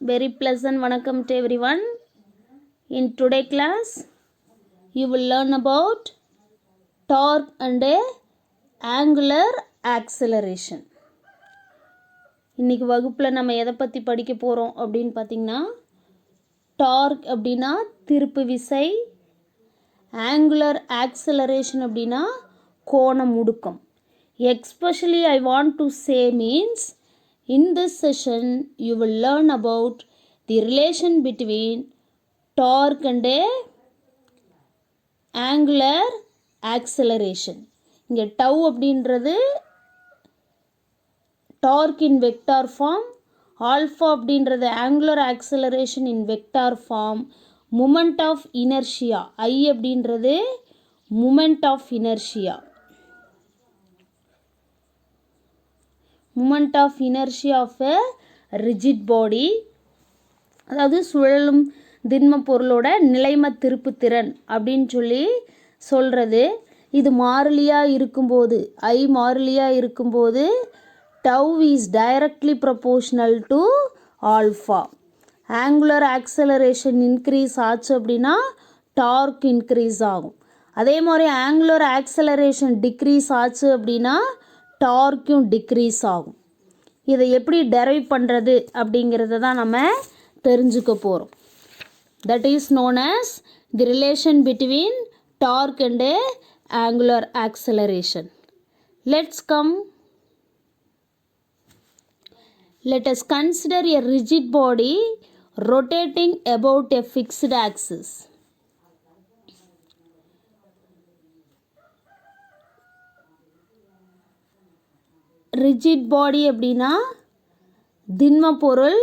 Very pleasant vanakkam to everyone. In today class, you will learn about torque and angular acceleration. இன்னைக்கு வகுப்புல நம்ம எதை பத்தி படிக்க போறோம் அப்படினு பாத்தீங்கன்னா torque அப்படினா திருப்பு விசை, angular acceleration அப்படினா கோண முடுக்கம். Especially I want to say means in this session you will learn about the relation between torque and angular acceleration. இங்க tau அப்படின்றது torque in vector form, alpha அப்படின்றது angular acceleration in vector form, moment of inertia I அப்படின்றது moment of inertia. Moment of inertia of a rigid body, அதாவது சுழலும் திண்ம பொருளோட நிலைம திருப்பு திறன் அப்படின்னு சொல்லி சொல்கிறது. இது மாறிலியா இருக்கும்போது I மாறிலியா இருக்கும்போது tau is directly proportional to alpha. Angular acceleration increase ஆச்சு அப்படின்னா torque increase ஆகும். அதே மாதிரி angular acceleration decrease ஆச்சு அப்படின்னா டார்க்கும் டிக்ரீஸ் ஆகும். இதை எப்படி டெரைவ் பண்ணுறது அப்படிங்கிறத தான் நம்ம தெரிஞ்சுக்க போகிறோம். That is known as the relation between torque and angular acceleration. Let's come. Let us consider a rigid body rotating about a fixed axis. Rigid body அப்படின்னா திண்ம பொருள்,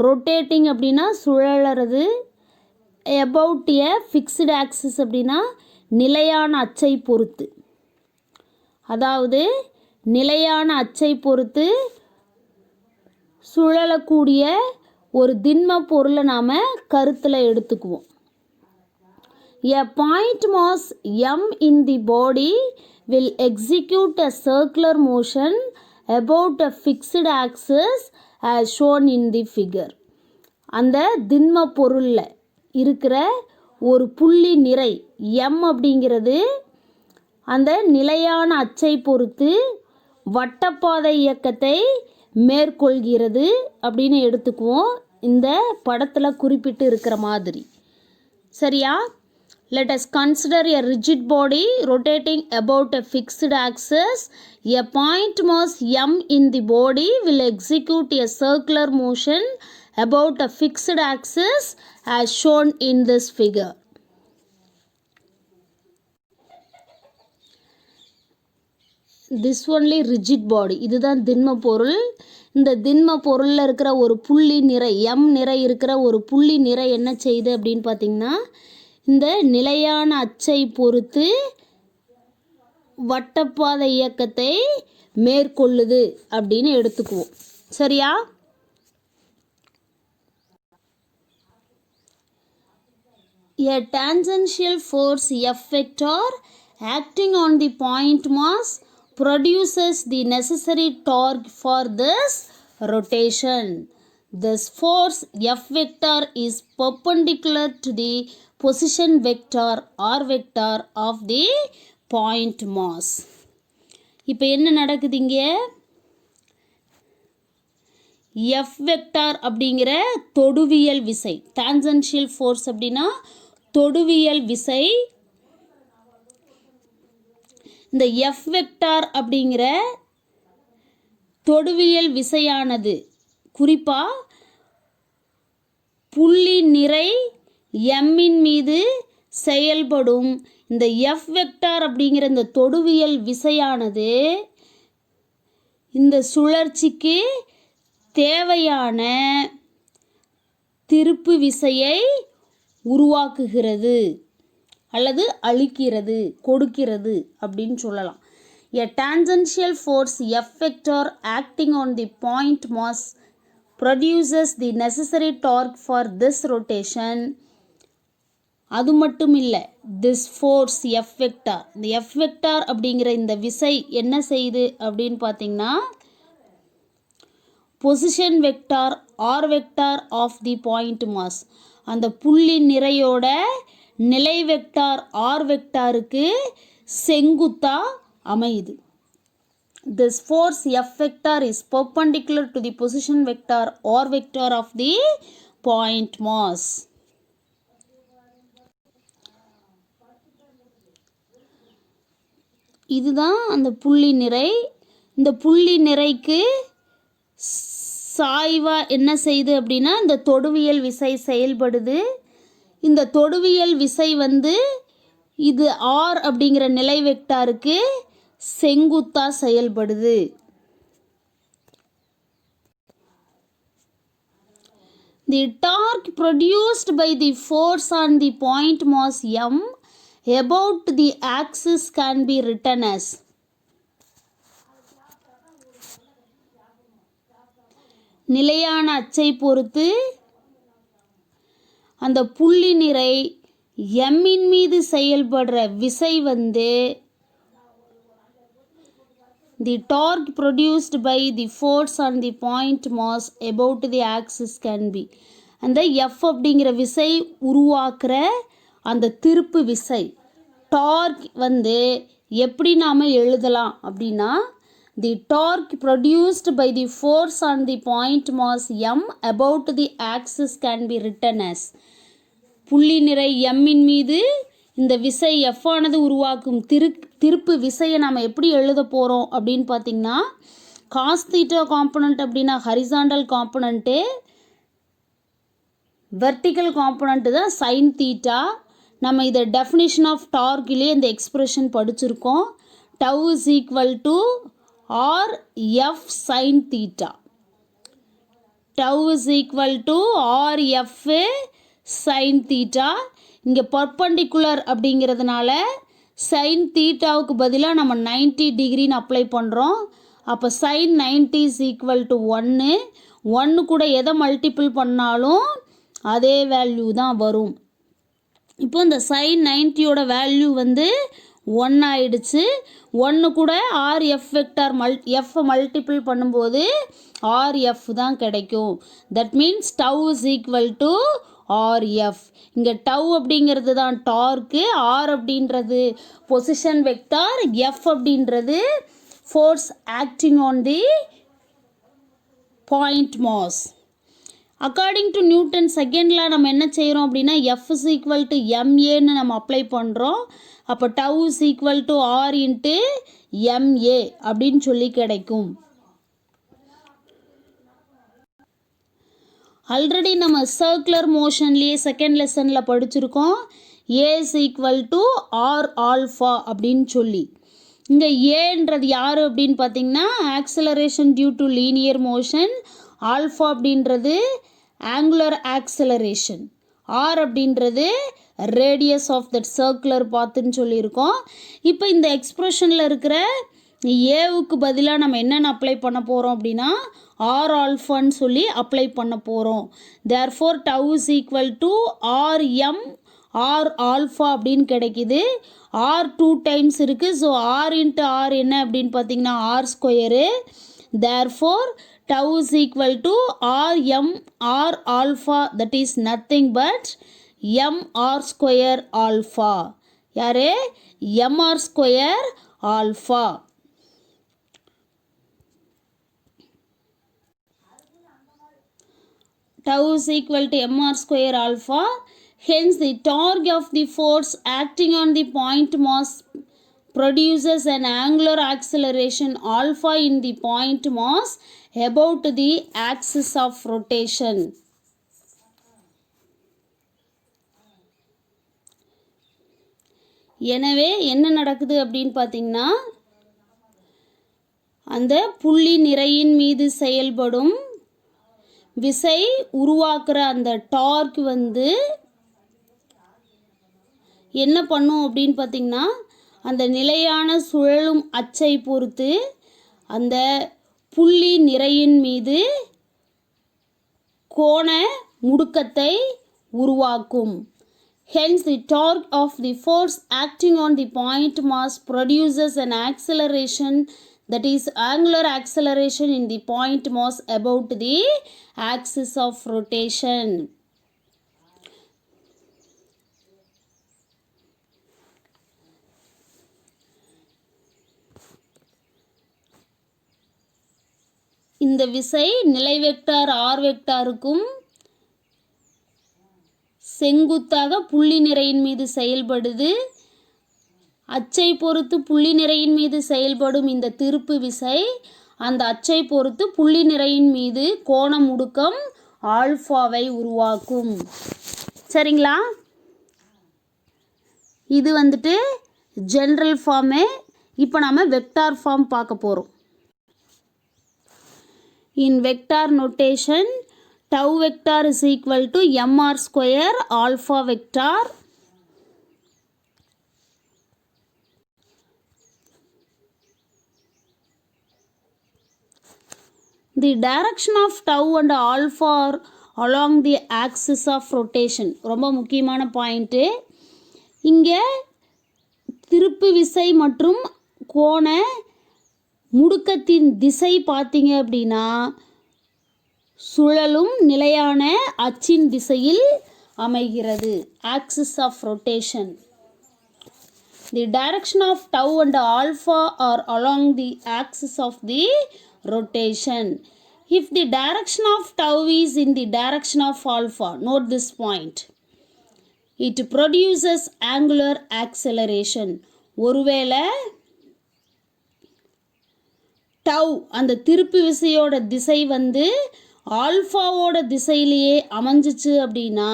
ரொட்டேட்டிங் அப்படின்னா சுழலறது, அபவுட் எ ஃபிக்ஸ்டு ஆக்சிஸ் அப்படின்னா நிலையான அச்சை பொறுத்து. அதாவது நிலையான அச்சை பொறுத்து சுழலக்கூடிய ஒரு திண்ம பொருளை நாம் கருத்தில் எடுத்துக்குவோம். A point mass m in the body will execute a circular motion about a fixed axis as shown in the figure. அந்த திண்ம பொருளில் இருக்கிற ஒரு புள்ளி நிறை m அப்படிங்கிறது அந்த நிலையான அச்சை பொறுத்து வட்டப்பாதை இயக்கத்தை மேற்கொள்கிறது அப்படின்னு எடுத்துக்குவோம். இந்த படத்தில் குறிப்பிட்டு இருக்கிற மாதிரி. சரியா? Let us consider a rigid body rotating about a fixed axis. A point mass m in the body will execute a circular motion about a fixed axis as shown in this figure. This only rigid body. இதுதான் திண்ம பொருள். இந்த திண்ம பொருளில் இருக்கிற ஒரு புள்ளி நிறை m நிறை இருக்கிற ஒரு புள்ளி நிறை என்ன செய்யுது அப்படின்னு பார்த்தீங்கன்னா இந்த நிலையான அச்சை பொறுத்து வட்டப்பாதை இயக்கத்தை மேற்கொள்ளுது அப்படின்னு எடுத்துக்குவோம். சரியா? A tangential force F vector acting on the point mass produces the necessary torque for this rotation. This force F vector is perpendicular to the position vector or vector of the point mass. இப்போ என்ன நடக்குது இங்க? F vector அப்படிங்கிற தொடுவியல் விசை, tangential force அப்படின்னா தொடுவியல் விசை. இந்த F vector அப்படிங்கிற தொடுவியல் விசையானது குறிப்பா புள்ளி நிறை எம்மின் மீது செயல்படும் இந்த எஃப் வெக்டார் அப்படிங்கிற இந்த தொடுவியல் விசையானது இந்த சுழற்சிக்கு தேவையான திருப்பு விசையை உருவாக்குகிறது அல்லது அளிக்கிறது, கொடுக்கிறது அப்படின்னு சொல்லலாம். A tangential force F vector acting on the point mass produces the necessary torque for this rotation. அது மட்டும் இல்லை, this force F vector, இந்த F vector அப்படிங்கிற இந்த விசை என்ன செய்யுது அப்படின்னு பார்த்தீங்கன்னா position vector or vector of the point mass. அந்த புள்ளி நிறையோட நிலை வெக்டார் ஆர் வெக்டாருக்கு செங்குத்தா அமையுது. This force F vector is perpendicular to the position vector or vector of the point mass. இதுதான் அந்த புள்ளி நிறை. இந்த புள்ளி நிறைக்கு சாய்வா என்ன செய்யுது அப்படின்னா இந்த தொடுவியல் விசை செயல்படுது. இந்த தொடுவியல் விசை இது ஆர் அப்படிங்கிற நிலை வெக்டாருக்கு செங்குத்தா செயல்படுது. The torque produced by the force on the point mass M about the axis can be written as நிலையான அச்சை பொறுத்து அந்த புள்ளி நிறை M இன் மீது செயல்படுற விசை the torque produced by the force on the point mass about the axis can be அந்த F அப்படிங்கிற விசை உருவாக்குற அந்த திருப்பு விசை டார்க் எப்படி நாம் எழுதலாம் அப்படின்னா the torque produced by the force on the point mass M about the axis can be written as புள்ளி நிறை M இன் மீது இந்த விசை F ஆனது உருவாக்கும் திருப்பு விசையை நாம் எப்படி எழுத போகிறோம் அப்படின்னு பார்த்திங்கன்னா காஸ் தீட்டா காம்பனண்ட் அப்படின்னா ஹரிசாண்டல் காம்பனண்ட்டு, வெர்டிக்கல் காம்பனண்ட்டு தான் சைன் தீட்டா. நம்ம இதை டெஃபினிஷன் ஆஃப் டார்க்கிலே இந்த எக்ஸ்பிரஷன் படிச்சிருக்கோம். Tau is equal to r f sine theta. Tau is equal to r f sine theta. இங்கே பர்பண்டிகுலர் அப்படிங்கிறதுனால சைன் தீட்டாவுக்கு பதிலாக நம்ம 90 டிகிரின்னு அப்ளை பண்ணுறோம். அப்போ சைன் 90 இஸ் ஈக்குவல் டு 1 கூட எதை மல்டிபிள் பண்ணாலும் அதே வேல்யூ தான் வரும். இப்போ இந்த சைன் 90யோட வேல்யூ 1 ஆயிடுச்சு. 1 கூட r f vector f multiple பண்ணும்போது ஆர் எஃப் தான் கிடைக்கும். That means tau is equal to r f. இங்கே டவ் அப்படிங்கிறது தான் டார்க்கு, ஆர் அப்படின்றது பொசிஷன் வெக்டார், எஃப் அப்படின்றது force acting on the point mass. According to Newton செகண்டில் நம்ம என்ன செய்கிறோம் அப்படின்னா எஃப் இஸ் ஈக்குவல் டு எம்ஏன்னு நம்ம அப்ளை பண்ணுறோம். அப்போ tau is equal to r into m a அப்படின்னு சொல்லி கிடைக்கும். ஆல்ரெடி நம்ம சர்க்குலர் மோஷன்லேயே செகண்ட் லெசனில் படிச்சிருக்கோம். A is equal to R alpha அப்படின்னு சொல்லி. இங்கே ஏன்றது யார் அப்படின்னு பார்த்தீங்கன்னா acceleration due to linear motion, alpha அப்படின்றது ஆங்குலர் ஆக்சலரேஷன், ஆர் அப்படின்றது ரேடியஸ் ஆஃப் தட் சர்க்குலர் பாத்துன்னு சொல்லியிருக்கோம். இப்போ இந்த எக்ஸ்ப்ரெஷனில் இருக்கிற ஏவுக்கு பதிலாக நம்ம என்னென்ன அப்ளை பண்ண போகிறோம் அப்படின்னா ஆர் ஆல்ஃபான்னு சொல்லி அப்ளை பண்ண போகிறோம். Therefore tau is equal to R M R alpha அப்படின்னு கிடைக்கிது. ஆர் 2 டைம்ஸ் இருக்குது. ஸோ ஆர் இன்ட்டு ஆர் என்ன அப்படின்னு பார்த்தீங்கன்னா R square. Therefore tau is equal to R M R alpha, that is nothing but M R square alpha. யார்? M R square alpha. Tau is equal to mr square alpha. Hence, the torque of the force acting on the point mass produces an angular acceleration alpha in the point mass about the axis of rotation. எனவே என்ன நடக்குது அப்படின்னு பார்த்தீங்கன்னா அந்த புள்ளி நிறையின் மீது செயல்படும் விசை உருவாக்குற அந்த டார்க் என்ன பண்ணும் அப்படின்னு பார்த்தீங்கன்னா அந்த நிலையான சுழலும் அச்சை பொறுத்து அந்த புள்ளி நிறையின் மீது கோண முடுக்கத்தை உருவாக்கும். Hence, the torque of the force acting on the point mass produces an acceleration that is angular acceleration in the point mass about the axis of rotation. இந்த விசை நிலை வெக்டார் r வெக்டாருக்கும் செங்குத்தாக புள்ளி நிறையின் மீது செயல்படுது. அச்சை பொறுத்து புள்ளி நிறையின் மீது செயல்படும் இந்த திருப்பு விசை அந்த அச்சை பொறுத்து புள்ளி நிறையின் மீது கோண முடுக்கம் ஆல்ஃபாவை உருவாக்கும். சரிங்களா? இது வந்துட்டு ஜென்ரல் ஃபார்மே. இப்போ நம்ம வெக்டார் ஃபார்ம் பார்க்க போகிறோம். In vector notation tau vector is equal to mr square alpha vector. The direction of tau and alpha are along the axis of rotation. ரொம்ப முக்கியமான பாயிண்ட்டு. இங்கே திருப்பு விசை மற்றும் கோண முடுக்கத்தின் திசை பார்த்தீங்க அப்படின்னா சுழலும் நிலையான அச்சின் திசையில் அமைகிறது. axis of rotation. The direction of tau and alpha are along the axis of the rotation. If the direction of tau is in the direction of alpha, note this point, it produces angular acceleration. ஒருவேளை tau அந்த திருப்பு விசையோட திசை வந்து ஆல்ஃபாவோட திசையிலேயே அமைஞ்சிச்சு அப்படின்னா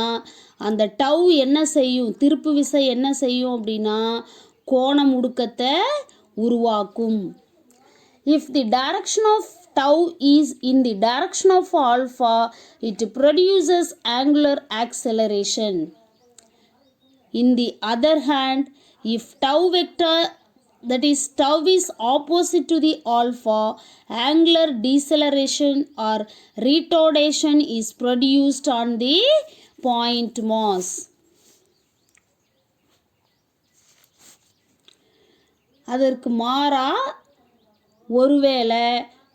அந்த tau என்ன செய்யும், திருப்பு விசை என்ன செய்யும் அப்படின்னா கோண முடுக்கத்தை உருவாக்கும். If the direction of tau is in the direction of alpha it produces angular acceleration. In the other hand if tau vector that is tau is opposite to the alpha, angular deceleration or retardation is produced on the point mass. அதற்கு மாறா ஒருவேளை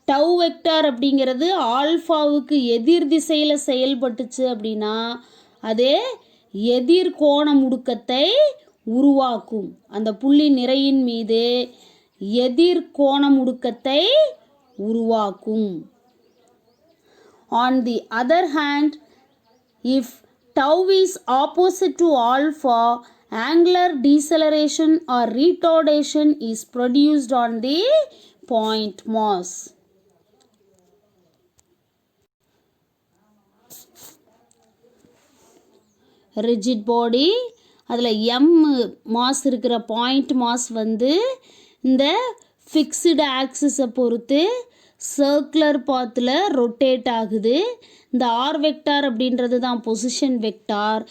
tau vector அப்படிங்கிறது ஆல்ஃபாவுக்கு எதிர் திசையில் செயல்பட்டுச்சு அப்படின்னா அது எதிர் கோண முடுக்கத்தை உருவாக்கும். அந்த புள்ளி நிறையின் மீது எதிர் கோண முடுக்கத்தை உருவாக்கும். On the other hand, if tau is opposite to alpha, angular deceleration or retardation is produced on the point mass. Rigid body, அதில் எம் மாஸ் இருக்கிற பாயிண்ட் மாஸ் வந்து இந்த ஃபிக்ஸ்டு ஆக்சிஸை பொறுத்து சர்க்குலர் பாத்தில் ரொட்டேட் ஆகுது. இந்த ஆர் வெக்டார் அப்படின்றது தான் பொசிஷன் வெக்டார்.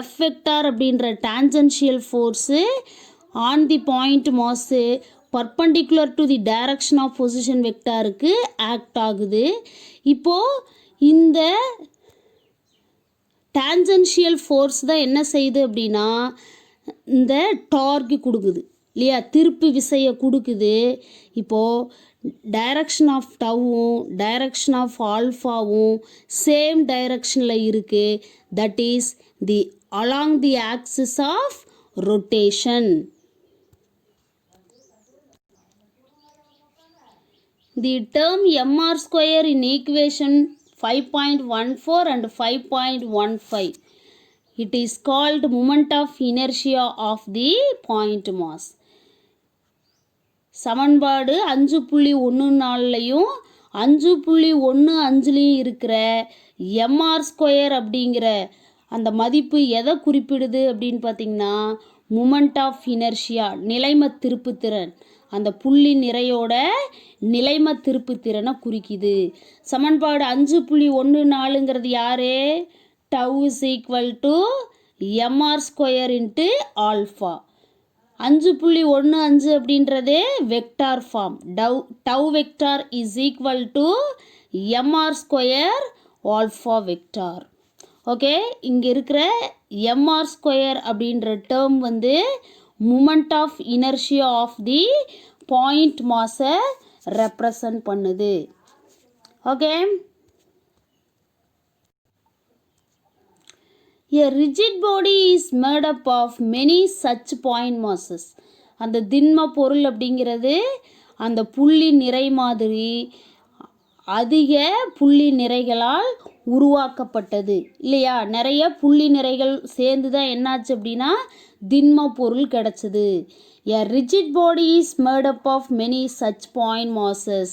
எஃப் வெக்டார் அப்படின்ற tangential force on the point mass perpendicular to the direction of position வெக்டாருக்கு ஆக்ட் ஆகுது. இப்போது இந்த டான்ஜென்ஷியல் ஃபோர்ஸ் தான் என்ன செய்யுது அப்படின்னா இந்த டார்க்கு கொடுக்குது இல்லையா, திருப்பு விசையை கொடுக்குது. இப்போது டைரக்ஷன் ஆஃப் டவ்வும் டைரக்ஷன் ஆஃப் ஆல்ஃபாவும் சேம் டைரக்ஷனில் இருக்குது. That is the along the axis of rotation. The term mr square in equation 5.14 and 5.15. It is called moment of inertia of the point mass. சமன்பாடு 5.14லையும் 5.15லையும் இருக்கிற mr ஸ்கொயர் அப்படிங்கிற அந்த மதிப்பு எதை குறிப்பிடுது அப்படின்னு பார்த்தீங்கன்னா மூமெண்ட் ஆஃப் இனர்ஷியா, நிலைம திருப்புத்திறன். அந்த புள்ளி நிறையோட நிலைம திருப்புத்திறனை குறிக்குது. சமன்பாடு 5.14ங்கிறது யாரு? Tau is equal to mr square into alpha. 5.15 அப்படின்றது vector form. Tau vector is equal to mr square alpha vector. Okay, இங்கே இருக்கிற mr ஸ்கொயர் அப்படின்ற டேர்ம் வந்து moment of inertia of the point மாஸை ரெப்ரசன்ட் பண்ணுது. Okay. A rigid body is made up of many such point masses. அந்த திண்ம பொருள் அப்படிங்கிறது அந்த புள்ளி நிறை மாதிரி அதிக புள்ளி நிறைகளால் உருவாக்கப்பட்டது இல்லையா? நிறைய புள்ளி நிறைகள் சேர்ந்து தான் என்னாச்சு அப்படின்னா திண்ம பொருள் கிடைச்சது. A rigid body is made up of many such point masses.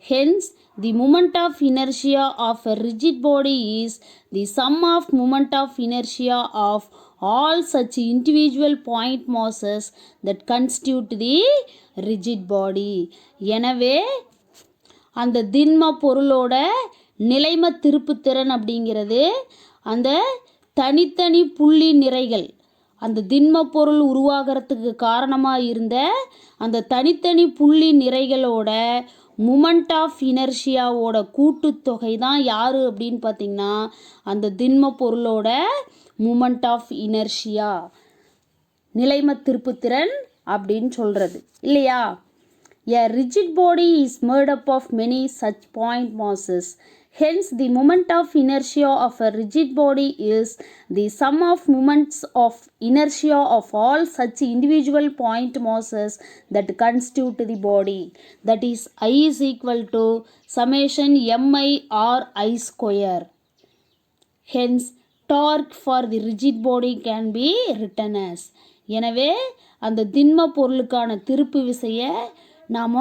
Hence, the moment of inertia of a rigid body is the sum of moment of inertia of all such individual point masses that constitute the rigid body. எனவே அந்த திண்ம பொருளோட நிலைம திருப்புத்திறன் அப்படிங்கிறது அந்த தனித்தனி புள்ளி நிறைகள், அந்த திண்ம பொருள் உருவாகிறதுக்கு காரணமாக இருந்த அந்த தனித்தனி புள்ளி நிறைகளோட மூமெண்ட் ஆஃப் இனர்ஷியாவோட கூட்டுத்தொகை தான் யார் அப்படின்னு பார்த்திங்கன்னா அந்த திண்ம பொருளோட மூமெண்ட் ஆஃப் இனர்ஷியா, நிலைம திருப்புத்திறன் அப்படின்னு சொல்கிறது இல்லையா? A rigid body is made up of many such point masses. Hence, the moment of inertia of a rigid body is the sum of moments of inertia of all such individual point masses that constitute the body. That is, I is equal to summation mi r I square. Hence, torque for the rigid body can be written as. எனவே அந்த திண்ம பொருளுக்கான திருப்பு விசையை நாம்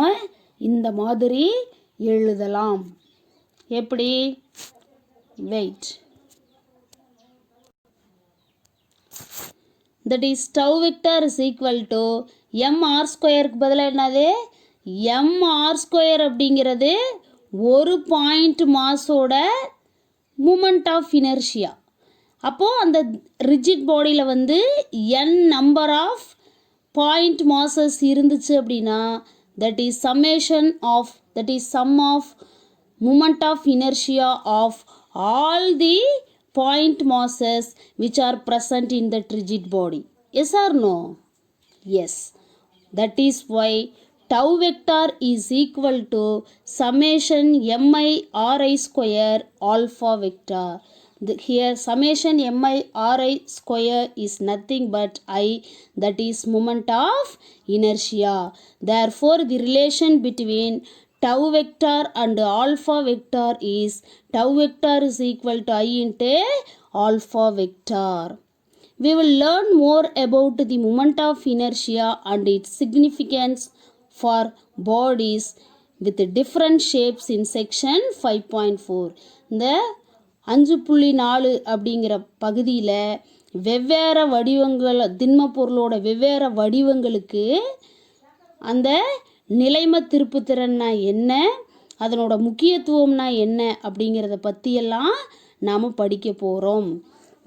இந்த மாதிரி எழுதலாம். எப்படி? Wait. That is tau vector is equal to mr ஸ்கொயருக்கு பதிலாக என்னது mr ஸ்கொயர் அப்படிங்கிறது ஒரு பாயிண்ட் மாஸோட மூமெண்ட் ஆஃப் இனர்ஷியா. அப்போது அந்த ரிஜிட் பாடியில் வந்து n number of point masses இருந்துச்சு அப்படின்னா that is sum of moment of inertia of all the point masses which are present in that rigid body. Yes or no? Yes. That is why tau vector is equal to summation mi ri square alpha vector. Here summation mi ri square is nothing but I, that is moment of inertia. Therefore, the relation between tau vector and alpha vector is tau vector is equal to I into alpha vector. We will learn more about the moment of inertia and its significance for bodies with different shapes in section 5.4. The 5.4 அப்படிங்கிற பகுதியில் வெவ்வேறு வடிவங்கள் திண்ம பொருளோட வெவ்வேறு வடிவங்களுக்கு அந்த நிலைம திருப்புத்திறன்னா என்ன, அதனோட முக்கியத்துவம்னா என்ன அப்படிங்கிறத பற்றியெல்லாம் நாம் படிக்க போகிறோம்.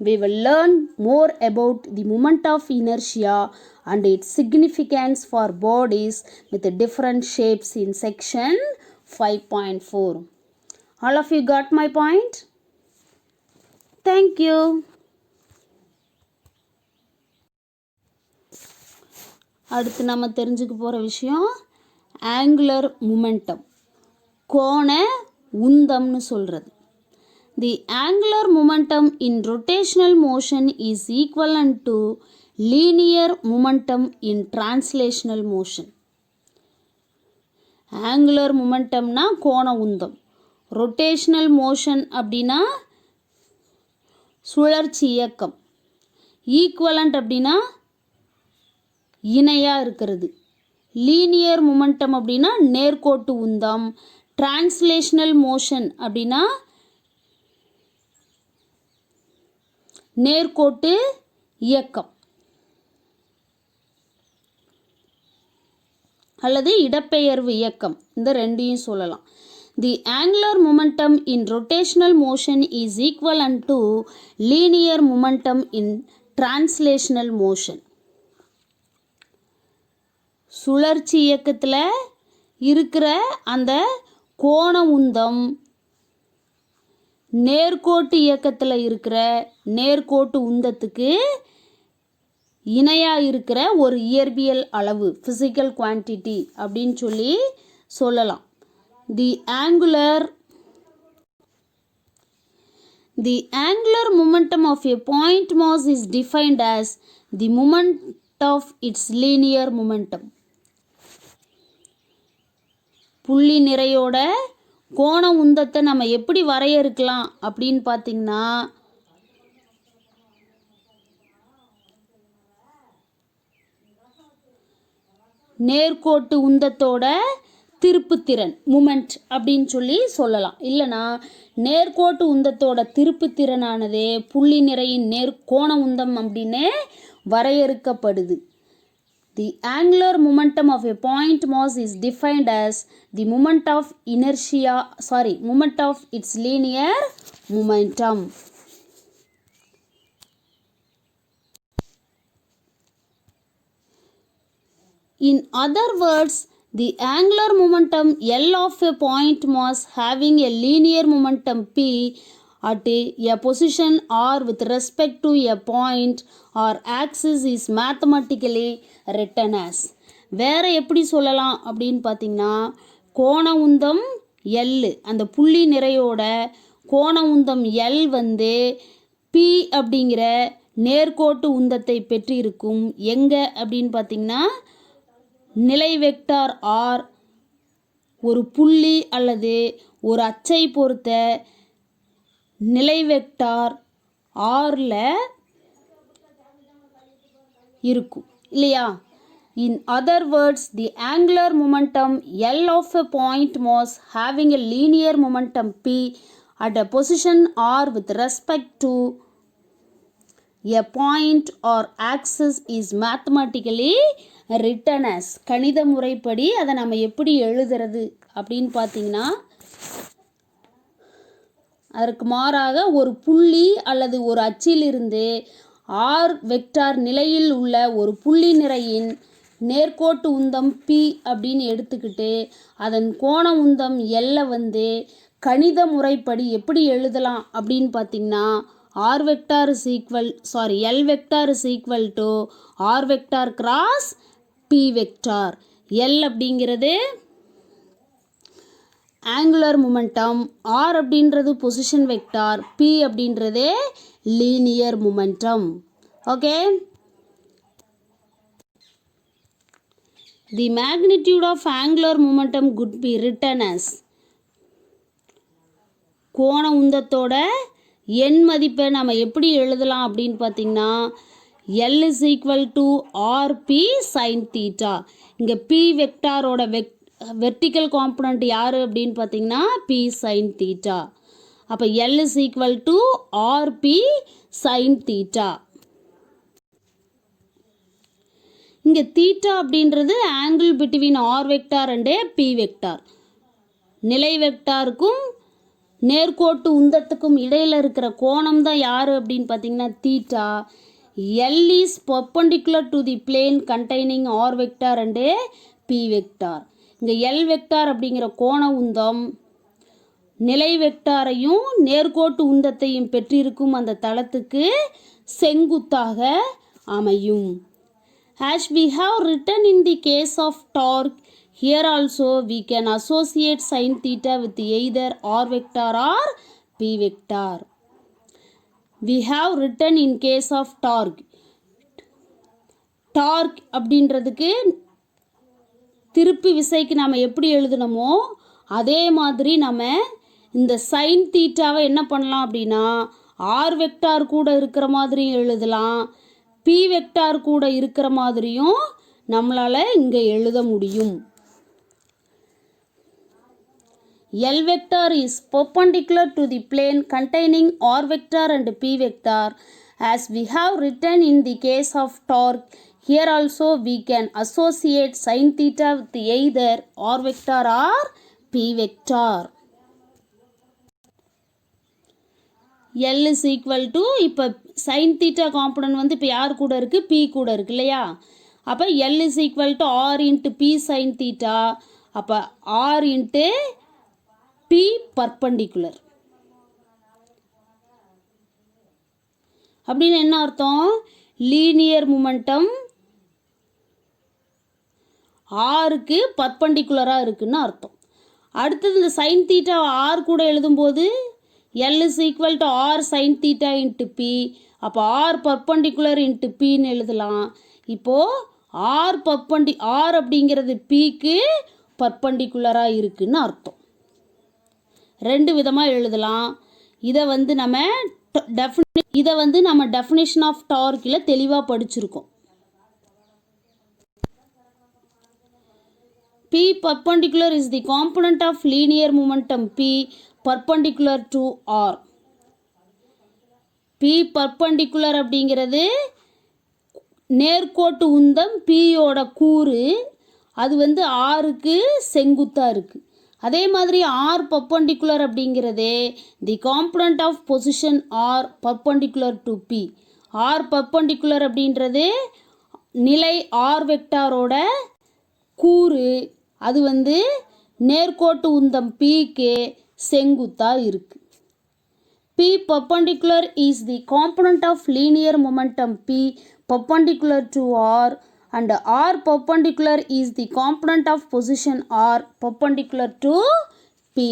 We will learn more about the moment of inertia and its significance for bodies with different shapes in section 5.4. All of you got my point? Thank you. அடுத்து நம்ம தெரிஞ்சுக்க போகிற விஷயம் ஆங்குலர் மூமெண்டம், கோண உந்தம்னு சொல்கிறது. The angular momentum in rotational motion is equivalent to linear momentum in translational motion. Angular மூமெண்டம்னா கோண உந்தம், ரொட்டேஷனல் மோஷன் அப்படின்னா சுழற்சி இயக்கம், ஈக்குவலண்ட் அப்படின்னா இணையாக இருக்கிறது, லீனியர் மூமெண்டம் அப்படின்னா நேர்கோட்டு உந்தம், டிரான்ஸ்லேஷனல் மோஷன் அப்படின்னா நேர்கோட்டு இயக்கம் அல்லது இடப்பெயர்வு இயக்கம், இந்த ரெண்டையும் சொல்லலாம். The angular momentum in rotational motion is equivalent to linear momentum in translational motion. சுழற்சி இயக்கத்தில் இருக்கிற அந்த கோண உந்தம் நேர்கோட்டு இயக்கத்தில் இருக்கிற நேர்கோட்டு உந்தத்துக்கு இணையாக இருக்கிற ஒரு இயற்பியல் அளவு, ஃபிசிக்கல் குவான்டிட்டி அப்படின்னு சொல்லலாம். The angular momentum of a point mass is defined as the moment of its linear momentum. புள்ளி நிறையோட கோண உந்தத்தை நம்ம எப்படி வரையறுக்கலாம் அப்படின்னு பார்த்தீங்கன்னா, நேர்கோட்டு உந்தத்தோட திருப்புத்திறன் மூமெண்ட் அப்படின்னு சொல்லலாம். இல்லைனா நேர்கோட்டு உந்தத்தோட திருப்புத்திறனானது புள்ளி நிறையின் கோண உந்தம் அப்படின்னு வரையறுக்கப்படுது. The angular momentum of a point mass is defined as the moment of its linear momentum. In other words, the angular momentum L of a point mass having a linear momentum P at a position R with respect to a point or axis is mathematically written as. வேறு எப்படி சொல்லலாம் அப்படின்னு பார்த்தீங்கன்னா, கோண உந்தம் L, அந்த புள்ளி நிறையோட கோண உந்தம் L P அப்படிங்கிற நேர்கோட்டு உந்தத்தை பெற்றிருக்கும். எங்கே அப்படின்னு பார்த்தீங்கன்னா, நிலை வெக்டார் R ஒரு புள்ளி அல்லது ஒரு அச்சை பொறுத்த நிலை வெக்டார் Rல இருக்கும் இல்லையா? In other words, the angular momentum L of a point mass having a linear momentum P at a position R with respect to a point or axis is mathematically written as. கணித முறைப்படி அதை நம்ம எப்படி எழுதுறது அப்படின்னு பார்த்தீங்கன்னா, அதற்கு மாறாக ஒரு புள்ளி அல்லது ஒரு அச்சிலிருந்து R வெக்டார் நிலையில் உள்ள ஒரு புள்ளி நிறையின் நேர்கோட்டு உந்தம் P அப்படின்னு எடுத்துக்கிட்டு அதன் கோண உந்தம் L கணித முறைப்படி எப்படி எழுதலாம் அப்படின்னு பார்த்தீங்கன்னா, L vector is equal to R vector cross P vector. L அப்படிங்கிறது ஆங்குலர் மொமெண்டம், R அப்படின்றது பொசிஷன் வெக்டார், P அப்படின்றது linear momentum. Okay, the magnitude of angular momentum could be written as. கோண உந்தத்தோட எண் மதிப்பை நம்ம எப்படி எழுதலாம் அப்படின்னு பார்த்தீங்கன்னா, L is equal to RP sin theta. இங்கே P வெக்டாரோட வெர்டிக்கல் காம்பனண்ட் யார் அப்படின்னு பார்த்தீங்கன்னா P sin theta. அப்போ L is equal to RP sin theta. இங்கே தீட்டா அப்படின்றது angle between R vector and P vector. நிலை வெக்டாருக்கும் நேர்கோட்டு உந்தத்துக்கும் இடையில் இருக்கிற கோணம் தான் யார் அப்படின்னு பார்த்தீங்கன்னா theta. L is perpendicular to the plane containing R vector and P vector. இங்கே L வெக்டார் அப்படிங்கிற கோண உந்தம் நிலை வெக்டாரையும் நேர்கோட்டு உந்தத்தையும் பெற்றிருக்கும் அந்த தளத்துக்கு செங்குத்தாக அமையும். As we have written in the case of torque, here also we can associate sin theta with either R vector or P vector. We have written in case of torque. Torque அப்படின்றதுக்கு திருப்பி விசைக்கு நம்ம எப்படி எழுதணுமோ அதே மாதிரி நம்ம இந்த sin தீட்டாவை என்ன பண்ணலாம் அப்படின்னா R வெக்டார் கூட இருக்கிற மாதிரியும் எழுதலாம், P வெக்டார் கூட இருக்கிற மாதிரியும் நம்மளால் இங்கே எழுத முடியும். L vector is perpendicular to the plane containing R vector and P vector. As we have written in the case of torque, here also we can associate sin theta with either R vector or P vector. L is equal to, இப்போ sin theta component இப்போ யார் கூட இருக்குது P கூட இருக்கு இல்லையா? அப்போ L is equal to R into P sin theta. அப்போ R into P பர்பண்டிகுலர் அப்படின்னு என்ன அர்த்தம்? லீனியர் மொமெண்டம் ஆருக்கு பர்பண்டிகுலராக இருக்குன்னு அர்த்தம். அடுத்தது இந்த சைன் தீட்டா ஆர் கூட எழுதும்போது l is equal to r sine theta into p. அப்போ ஆர் பர்பண்டிகுலர் இன்ட்டு பின்னு எழுதலாம். இப்போது ஆர் அப்படிங்கிறது பிக்கு பர்பண்டிகுலராக இருக்குன்னு அர்த்தம். ரெண்டு விதமாக எழுதலாம். இதை நம்ம டெஃபினேஷன் ஆஃப் டார்க்கில் தெளிவாக படிச்சிருக்கோம். P perpendicular is the component of linear momentum P perpendicular to R. P perpendicular அப்படிங்கிறது நேர்கோட்டு உந்தம் Pயோட கூறு, அது ஆருக்கு செங்குத்தாக இருக்குது. அதே மாதிரி R perpendicular அப்படிங்கிறது the component of position R perpendicular to P. R perpendicular அப்படின்றது நிலை R வெக்டாரோட கூறு, அது நேர்கோட்டு உந்தம் Pக்கு செங்குத்தாக இருக்குது. P perpendicular is the component of linear momentum P perpendicular to R and R perpendicular is the component of position R perpendicular to P.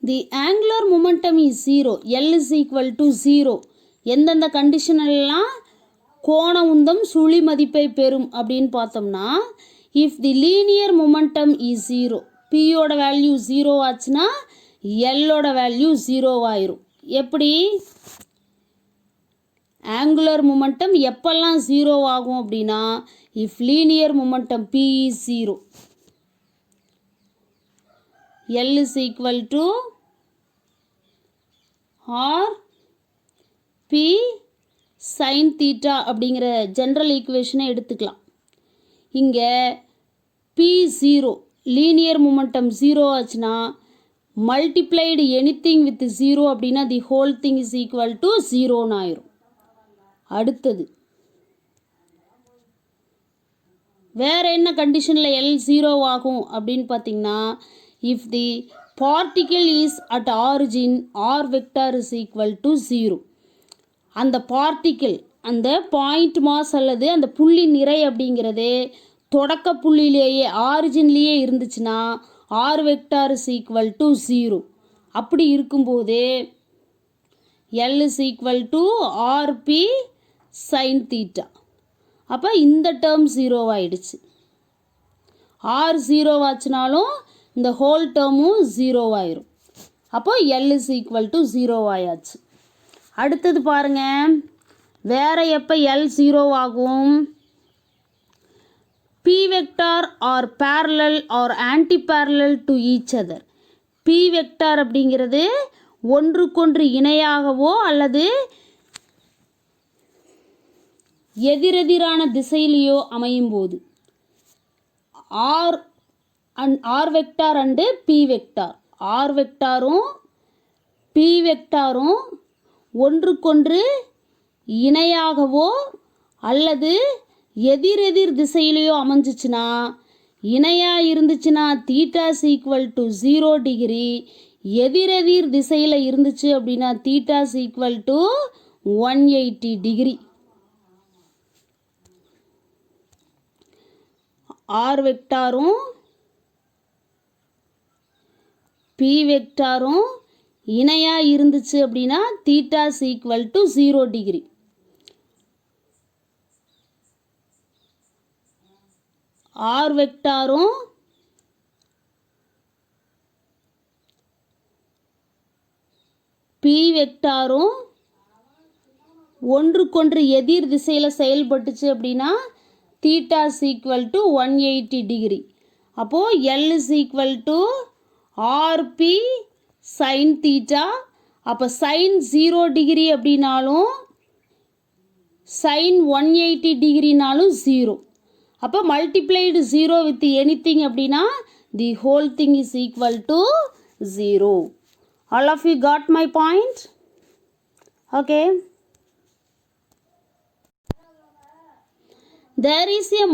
The angular momentum is 0. L is equal to 0. எந்தெந்த கண்டிஷனெல்லாம் கோண உந்தம் சுழி மதிப்பை பெறும் அப்படின்னு பார்த்தோம்னா, if the linear momentum is 0, பியோட value 0 ஆச்சுன்னா எல்லோட வேல்யூ 0 ஆயிரும். எப்படி? ஆங்குலர் மொமெண்டம் எப்பெல்லாம் 0 ஆகும் அப்படின்னா, if linear momentum p is 0. L is equal to r p sine theta அப்படிங்கிற ஜென்ரல் ஈக்குவேஷனை எடுத்துக்கலாம். இங்கே P0 லீனியர் மொமெண்டம் 0 ஆச்சுன்னா மல்டிப்ளைடு எனிதிங் வித் 0 அப்படின்னா the whole thing is equal to 0ன்னு ஆயிரும். அடுத்தது வேற என்ன கண்டிஷனில் L 0 ஆகும் அப்படின்னு பார்த்தீங்கன்னா, if the particle is at origin r vector is equal to 0. அந்த பார்ட்டிக்கிள், அந்த பாயிண்ட் மாஸ் அல்லது அந்த புள்ளி நிறை அப்படிங்கிறது தொடக்க புள்ளியிலேயே ஆரிஜின்லேயே இருந்துச்சுன்னா r vector is equal to 0. அப்படி இருக்கும்போது l is equal to RB sine theta. அப்போ இந்த டேர்ம் 0 ஆயிடுச்சு. ஆர் 0 ஆச்சுனாலும் இந்த ஹோல் டேர்மும் 0 ஆயிரும். அப்போ எல் இஸ் ஈக்குவல் டு 0 ஆயாச்சு. அடுத்தது பாருங்க, வேற எப்போ எல் 0 ஆகும்? P vector are parallel or anti parallel to each other. P vector அப்படிங்கிறது ஒன்றுக்கொன்று இணையாகவோ அல்லது எதிரெதிரான திசையிலேயோ அமையும் போது R vector and P vector, R வெக்டாரும் பி வெக்டாரும் ஒன்றுக்கொன்று இணையாகவோ அல்லது எதிரெதிர் திசையிலையோ அமைஞ்சிச்சுன்னா, இணையாக இருந்துச்சுன்னா theta is equal to 0 degree, எதிரெதிர் திசையில் இருந்துச்சு அப்படின்னா theta is equal to 180 degree. R வெக்டாரும் பி வெக்டாரும் இணையாக இருந்துச்சு அப்படின்னா theta is equal to 0 degree. R வெக்டாரும் பி வெக்டாரும் ஒன்றுக்கொன்று எதிர் திசையில் செயல்பட்டுச்சு அப்படின்னா theta is equal to 180 degree. அப்போது L is equal to RB sine theta. அப்போ சைன் 0 டிகிரி அப்படின்னாலும் சைன் 180 டிகிரினாலும் 0. அப்போ மல்டிப்ளைடு 0 வித் எனிதிங் அப்படின்னா the whole thing is equal to 0. All of you got my point? Okay. There is a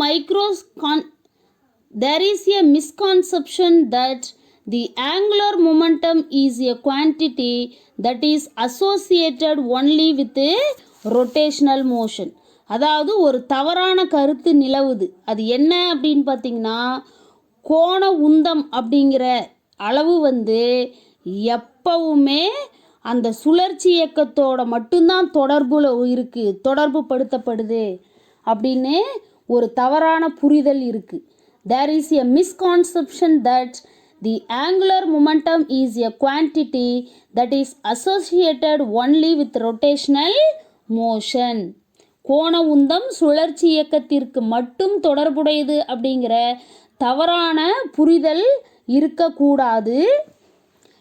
misconception that the angular momentum is a quantity that is associated only with a rotational motion. அதாவது ஒரு தவறான கருத்து நிலவுது. அது என்ன அப்படின்னு பார்த்தீங்கன்னா, கோண உந்தம் அப்படிங்கிற அளவு வந்து எப்பவுமே அந்த சுழற்சி இயக்கத்தோட மட்டும்தான் தொடர்பு படுத்தப்படுது அப்படின்னு ஒரு தவறான புரிதல் இருக்குது. There is a misconception that the angular momentum is a quantity that is associated only with rotational motion. கோண உந்தம் சுழற்சி இயக்கத்திற்கு மட்டும் தொடர்புடையது அப்படிங்கிற தவறான புரிதல் இருக்கக்கூடாது.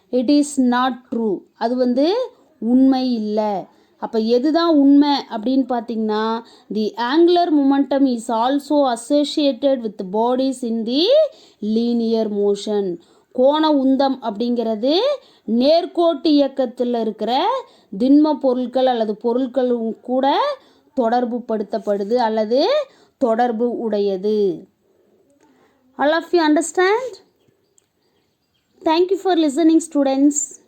It is not true. அது வந்து உண்மை இல்லை. அப்போ எதுதான் உண்மை அப்படின்னு பார்த்தீங்கன்னா, the angular momentum is also associated with bodies in the linear motion. கோண உந்தம் அப்படிங்கிறது நேர்கோட்டு இயக்கத்தில் இருக்கிற திண்ம பொருட்கள் அல்லது பொருட்களும் கூட தொடர்பு படுத்தப்படுது அல்லது தொடர்பு உடையது. All of you understand? Thank you for listening, students.